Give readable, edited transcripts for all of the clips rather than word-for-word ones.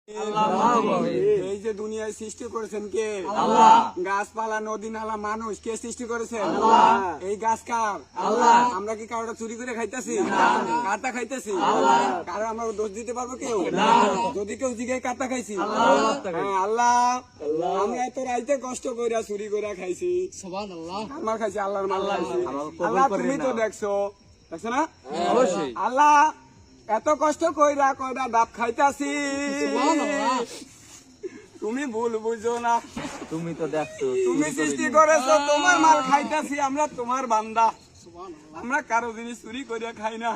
এই যে দুনিয়ায় সৃষ্টি করেছেন কে? গাছপালা, নদী, নালা, মানুষ কে সৃষ্টি করেছেন? এই গাছ কার? আমরা কি কারোটা চুরি করে খাইতেছি? কাটা খাইতেছি? কারো আমরা দোষ দিতে পারবো কেউ? যদি কেউ জিজ্ঞাসা কাটা খাইছি, হ্যাঁ, আল্লাহ আমরা এত রাইতে কষ্ট কইরা চুরি করে খাইছি, আমার খাইছি, আল্লাহর মাল খাইছি। আল্লাহ তুমি তো দেখছো না? অবশ্যই। আল্লাহ এত কষ্ট কইরা কয়টা ডাব খাইতাছি, তুমি ভুল বুঝো না। তুমি তো দেখছো, তুমি সৃষ্টি করেছো, তোমার মাল খাইতাছি, আমরা তোমার বান্দা, আমরা কারো জিনিস চুরি করে খাই না।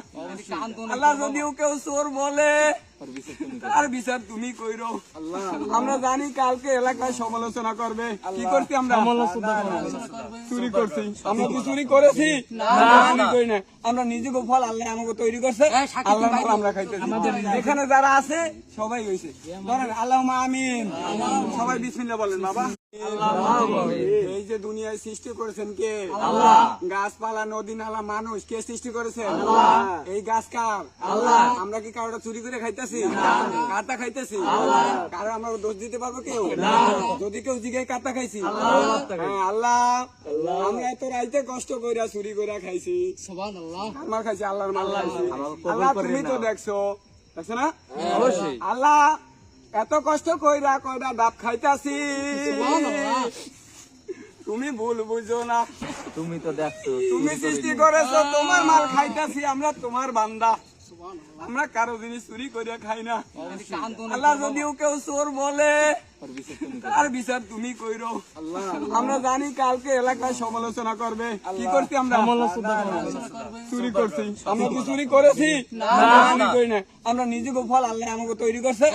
আল্লাহ যদিও কেউ চোর বলে, তার বিচার তুমি কইরো। আমরা জানি কালকে এলাকায় সমালোচনা করবে, কি করছি আমরা? চুরি করছি। আমরা কি চুরি করেছি? চুরি করি না। আমরা নিজেকে ফল আল্লাহ আমাকে তৈরি করছে, আল্লাহর মাল আমরা খাইতেছি। এখানে যারা আছে সবাই হয়েছে, ধরেন আল্লাহুম্মা আমিন, সবাই বিসমিল্লাহ বলেন বাবা। এই যে দুনিয়ায় সৃষ্টি করেছেন কে? গাছপালা, নদী, নালা, মানুষ কে সৃষ্টি করেছেন? এই গাছ কার? আমরা কি কারোটা চুরি করে খাইতেছি? কাটা খাইতেছি? কারো আমরা দোষ দিতে পারবো কেউ? যদি কেউ জিজ্ঞাসা কাটা খাইছি, হ্যাঁ, আল্লাহ আমরা এত রাইতে কষ্ট কইরা চুরি করে খাইছি, আমার খাইছি, আল্লাহর মাল খাইছি। আল্লাহ তুমি তো দেখছো না? অবশ্যই। আল্লাহ এত কষ্ট কইরা কয়টা ডাব খাইতাছি, তুমি ভুল বুঝো না। তুমি তো দেখছো, তুমি সৃষ্টি করেছো, তোমার মাল খাইতাছি, আমরা তোমার বান্দা, আমরা কারো জিনিস চুরি করে খাই না। আল্লাহ যদিও কেউ চোর বলে, তার বিচার তুমি কইরো। আমরা জানি কালকে এলাকায় সমালোচনা করবে, কি করছি আমরা? চুরি করছি। আমরা কি চুরি করেছি? চুরি করি না। আমরা নিজেকে ফল আল্লাহ আমাকে তৈরি করছে,